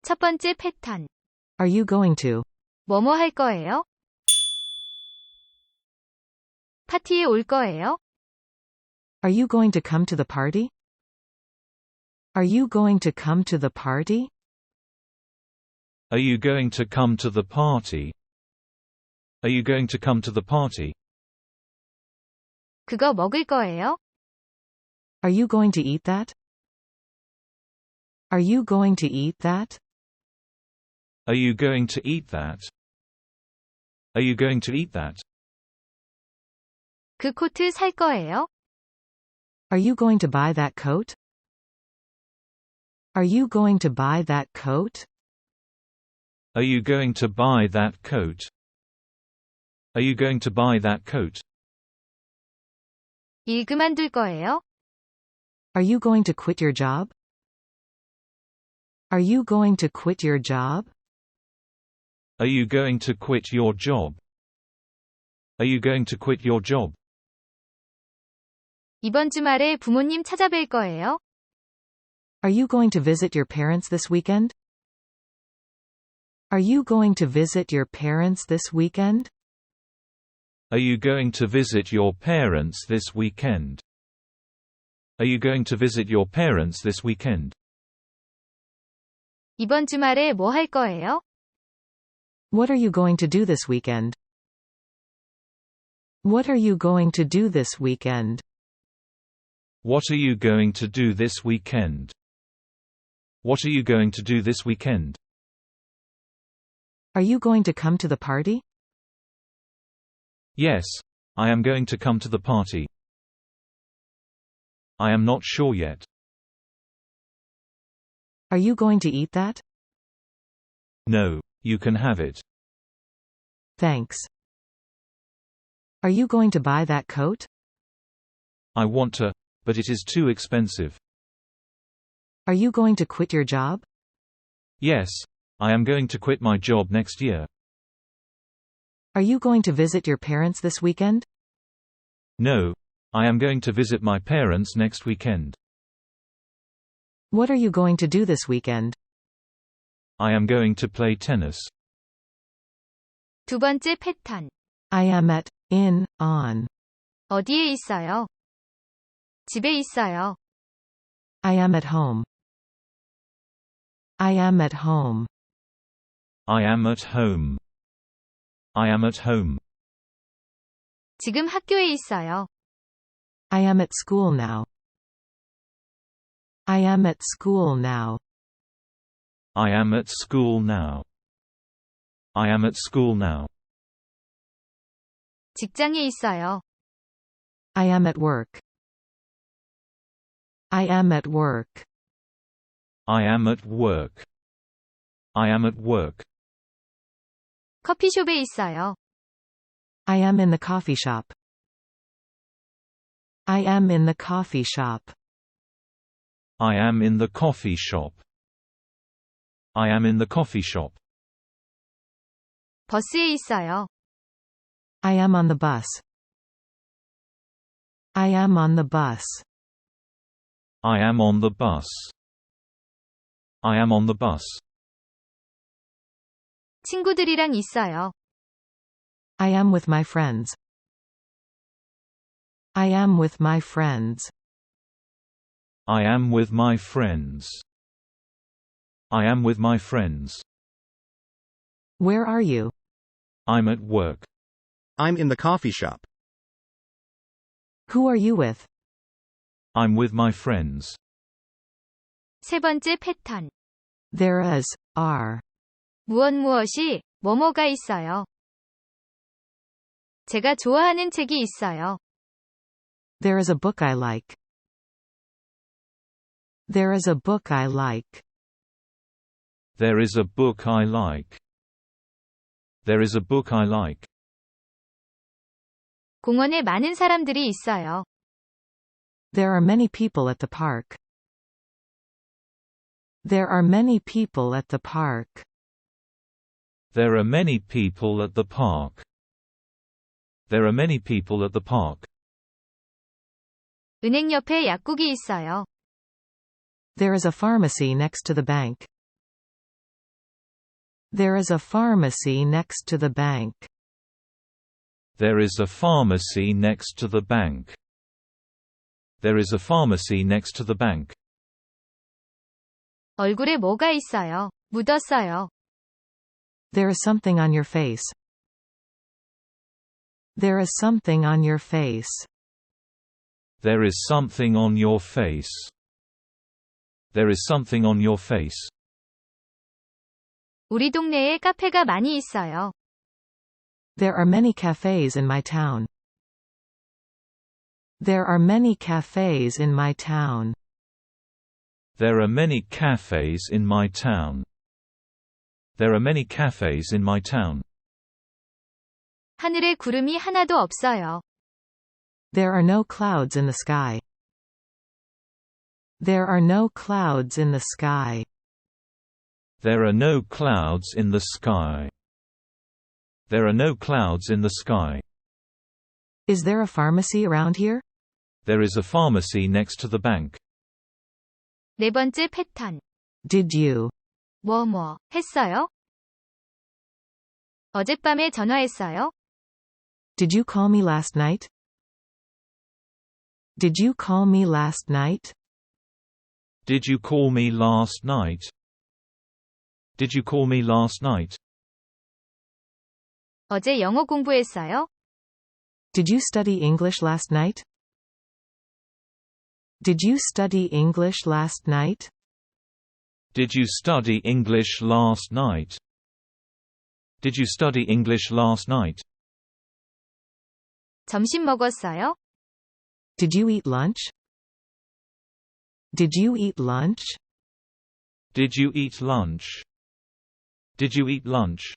첫 번째 패턴. Are you going to? 뭐뭐 할 거예요? 파티에 올 거예요? Are you going to come to the party? Are you going to come to the party? Are you going to come to the party? Are you going to come to the party? 그거 먹을 거예요? Are you going to eat that? Are you going to eat that? Are you going to eat that? Are you going to eat that? 그 코트 살 거예요? Are you going to buy that coat? Are you going to buy that coat? Are you going to buy that coat? Are you going to buy that coat? 일 그만둘 거예요? Are you going to quit your job? Are you going to quit your job? Are you going to quit your job? Are you going to quit your job? 이번 주말에 부모님 찾아뵐 거예요? Are you going to visit your parents this weekend? Are you going to visit your parents this weekend? Are you going to visit your parents this weekend? Are you going to visit your parents this weekend? 이번 주말에 뭐 할 거예요? What are you going to do this weekend? What are you going to do this weekend? What are you going to do this weekend? What are you going to do this weekend? Are you going to come to the party? Yes, I am going to come to the party. I am not sure yet. Are you going to eat that? No, you can have it. Thanks. Are you going to buy that coat? I want to, but it is too expensive. Are you going to quit your job? Yes, I am going to quit my job next year. Are you going to visit your parents this weekend? No, I am going to visit my parents next weekend. What are you going to do this weekend? I am going to play tennis. 두 번째 패턴. I am at, in, on. 어디에 있어요? 집에 있어요. I am at home. I am at home. I am at home. I am at home. 지금 학교에 있어요. I am at school now. I am at school now. I am at school now. I am at school now. 직장에 있어요. I am at work. I am at work. I am at work. I am at work. 커피숍에 있어요. I am in the coffee shop. I am in the coffee shop. I am in the coffee shop. I am in the coffee shop. 버스에 있어요. I am on the bus. I am on the bus. I am on the bus. I am on the bus. 친구들이랑 있어요. I am with my friends. I am with my friends. I am with my friends. I am with my friends. Where are you? I'm at work. I'm in the coffee shop. Who are you with? I'm with my friends. 세 번째 패턴. There is, are. 무엇이, 뭐뭐가 있어요. 제가 좋아하는 책이 있어요. There is a book I like. There is a book I like. There is a book I like. There is a book I like. 공원에 많은 사람들이 있어요. There are many people at the park. There are many people at the park. There are many people at the park. There are many people at the park. 은행 옆에 약국이 있어요. There is a pharmacy next to the bank. There is a pharmacy next to the bank. There is a pharmacy next to the bank. There is a pharmacy next to the bank. 얼굴에 뭐가 있어요? 묻었어요. There is something on your face. There is something on your face. There is something on your face. There is something on your face. 우리 동네에 카페가 많이 있어요. There are many cafes in my town. There are many cafes in my town. There are many cafes in my town. There are many cafes in my town. 하늘에 구름이 하나도 없어요. There are no clouds in the sky. There are no clouds in the sky. There are no clouds in the sky. There are no clouds in the sky. Is there a pharmacy around here? There is a pharmacy next to the bank. 네 번째 패턴. Did you? 했어요? 어젯밤에 전화했어요? Did you call me last night? Did you call me last night? Did you call me last night? Did you call me last night? 어제 영어 공부했어요? Did you study English last night? Did you study English last night? Did you study English last night? Did you study English last night? 점심 먹었어요? Did you eat lunch? Did you eat lunch? Did you eat lunch? Did you eat lunch?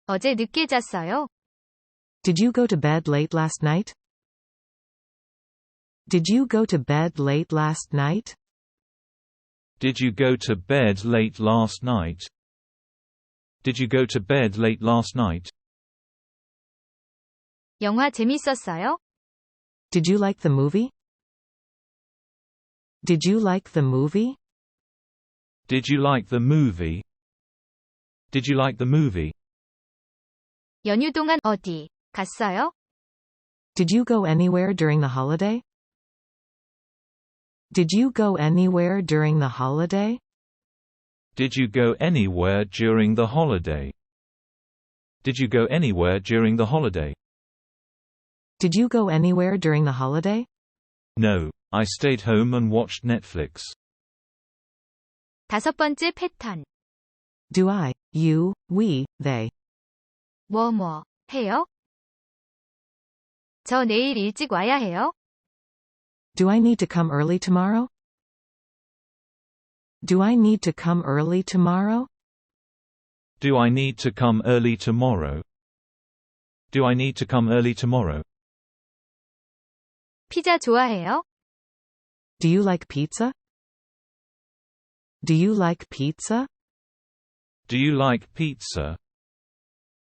어제 늦게 잤어요? Did you go to bed late last night? Did you go to bed late last night? Did you go to bed late last night? Did you go to bed late last night? 영화 재밌었어요? Did you like the movie? Did you like the movie? Did you like the movie? Did you like the movie? 연휴 동안 어디 갔어요? Did you go anywhere during the holiday? Did you go anywhere during the holiday? Did you go anywhere during the holiday? Did you go anywhere during the holiday? Did you go anywhere during the holiday? No, I stayed home and watched Netflix. 다섯 번째 패턴. Do I, you, we, they. 해요? 저 내일 일찍 와야 해요? Do I need to come early tomorrow? Do I need to come early tomorrow? Do I need to come early tomorrow? Do I need to come early tomorrow? 피자 좋아해요? Do you like pizza? Do you like pizza? Do you like pizza?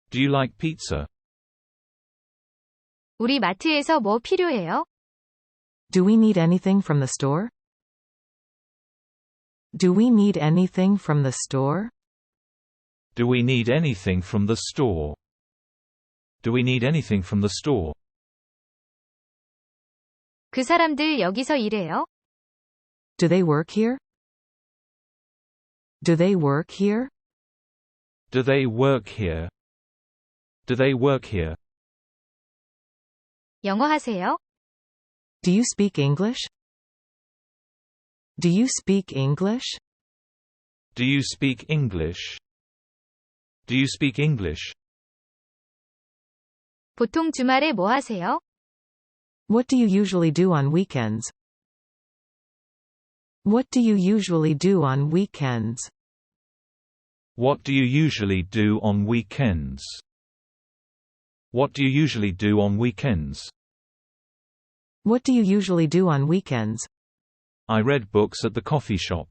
Do you like pizza? 우리 마트에서 뭐 필요해요? Do we need anything from the store? Do we need anything from the store? Do we need anything from the store? Do we need anything from the store? 그 사람들 여기서 일해요? Do they work here? Do they work here? Do they work here? Do they work here? 영어 하세요? Do you speak English? Do you speak English? Do you speak English? Do you speak English? 보통 주말에 뭐 하세요? What do you usually do on weekends? What do you usually do on weekends? What do you usually do on weekends? What do you usually do on weekends? What do you usually do on weekends? I read books at the coffee shop.